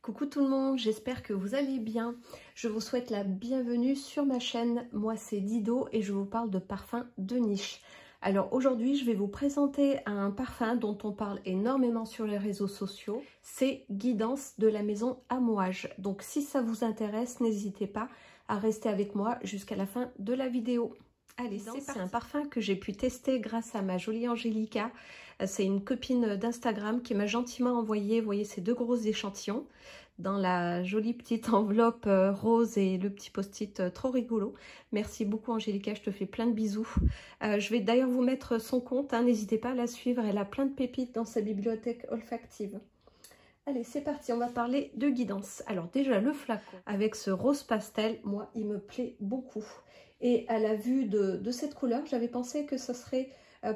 Coucou tout le monde, j'espère que vous allez bien. Je vous souhaite la bienvenue sur ma chaîne. Moi c'est Dido et je vous parle de parfums de niche. Alors aujourd'hui je vais vous présenter un parfum dont on parle énormément sur les réseaux sociaux. C'est Guidance de la maison Amouage. Donc si ça vous intéresse, n'hésitez pas à rester avec moi jusqu'à la fin de la vidéo. Allez, c'est un parfum que j'ai pu tester grâce à ma jolie Angélica. C'est une copine d'Instagram qui m'a gentiment envoyé, vous voyez, ces deux gros échantillons dans la jolie petite enveloppe rose et le petit post-it trop rigolo. Merci beaucoup Angélica, je te fais plein de bisous. Je vais d'ailleurs vous mettre son compte, hein, n'hésitez pas à la suivre, elle a plein de pépites dans sa bibliothèque olfactive. Allez, c'est parti, on va parler de Guidance. Alors déjà, le flacon avec ce rose pastel, moi, il me plaît beaucoup. Et à la vue de cette couleur, j'avais pensé que ce serait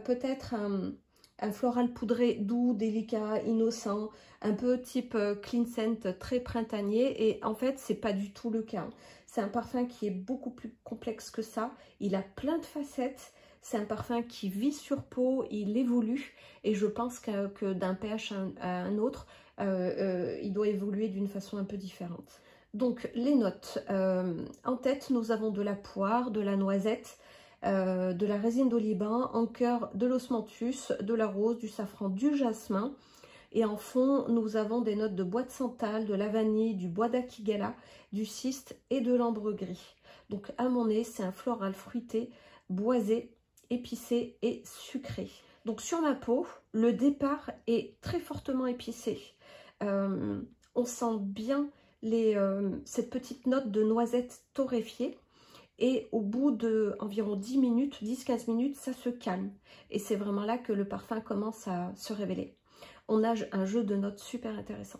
peut-être un floral poudré doux, délicat, innocent, un peu type clean scent, très printanier. Et en fait, c'est pas du tout le cas. C'est un parfum qui est beaucoup plus complexe que ça. Il a plein de facettes. C'est un parfum qui vit sur peau, il évolue. Et je pense que d'un pH à un autre, il doit évoluer d'une façon un peu différente. Donc les notes, en tête nous avons de la poire, de la noisette, de la résine d'oliban, en cœur de l'osmanthus, de la rose, du safran, du jasmin. Et en fond nous avons des notes de bois de santal, de la vanille, du bois d'akigala, du cyste et de l'ambre gris. Donc à mon nez c'est un floral fruité, boisé, épicé et sucré. Donc sur ma peau, le départ est très fortement épicé. On sent bien cette petite note de noisette torréfiée et au bout de environ 10-15 minutes, ça se calme. Et c'est vraiment là que le parfum commence à se révéler. On a un jeu de notes super intéressant.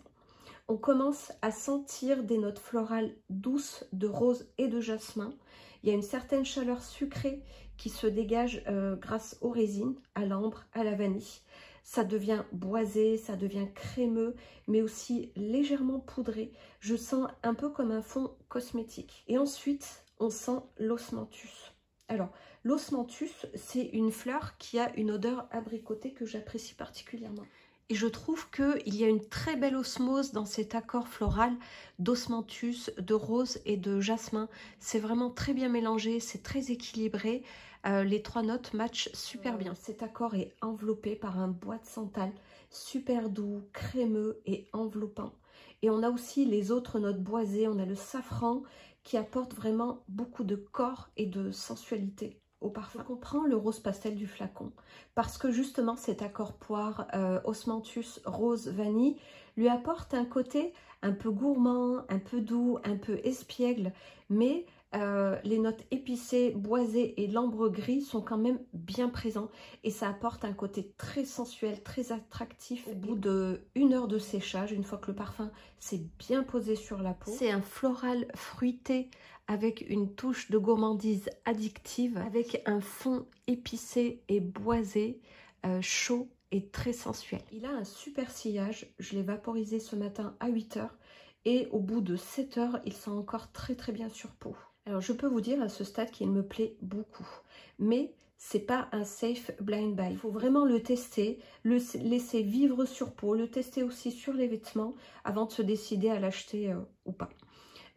On commence à sentir des notes florales douces de rose et de jasmin. Il y a une certaine chaleur sucrée qui se dégage grâce aux résines, à l'ambre, à la vanille. Ça devient boisé, ça devient crémeux, mais aussi légèrement poudré. Je sens un peu comme un fond cosmétique. Et ensuite, on sent l'osmanthus. Alors, l'osmanthus, c'est une fleur qui a une odeur abricotée que j'apprécie particulièrement. Et je trouve qu'il y a une très belle osmose dans cet accord floral d'osmanthus, de rose et de jasmin. C'est vraiment très bien mélangé, c'est très équilibré. Les trois notes matchent super bien. Cet accord est enveloppé par un bois de santal super doux, crémeux et enveloppant. Et on a aussi les autres notes boisées. On a le safran qui apporte vraiment beaucoup de corps et de sensualité au parfum. Je comprends le rose pastel du flacon parce que justement cet accord poire, osmanthus, rose, vanille lui apporte un côté un peu gourmand, un peu doux, un peu espiègle, mais les notes épicées, boisées et l'ambre gris sont quand même bien présents et ça apporte un côté très sensuel, très attractif au bout d'1 heure de séchage, une fois que le parfum s'est bien posé sur la peau. C'est un floral fruité avec une touche de gourmandise addictive, avec un fond épicé et boisé, chaud et très sensuel. Il a un super sillage, je l'ai vaporisé ce matin à 8 h et au bout de 7 heures, il sent encore très bien sur peau. Alors je peux vous dire à ce stade qu'il me plaît beaucoup, mais c'est pas un safe blind buy. Il faut vraiment le tester, le laisser vivre sur peau, le tester aussi sur les vêtements avant de se décider à l'acheter ou pas.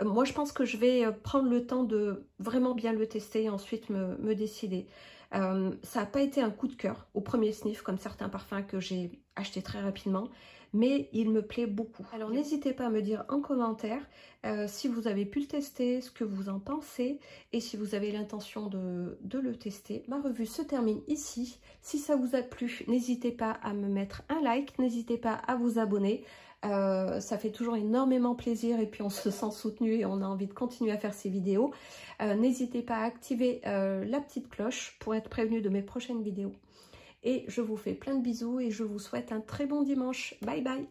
Moi je pense que je vais prendre le temps de vraiment bien le tester et ensuite me décider. Ça n'a pas été un coup de cœur au premier sniff comme certains parfums que j'ai achetés très rapidement, mais il me plaît beaucoup. Alors n'hésitez pas à me dire en commentaire si vous avez pu le tester, ce que vous en pensez et si vous avez l'intention de le tester. Ma revue se termine ici. Si ça vous a plu, n'hésitez pas à me mettre un like, n'hésitez pas à vous abonner. Ça fait toujours énormément plaisir et puis on se sent soutenu et on a envie de continuer à faire ces vidéos. N'hésitez pas à activer la petite cloche pour être prévenu de mes prochaines vidéos. Et je vous fais plein de bisous et je vous souhaite un très bon dimanche. Bye bye!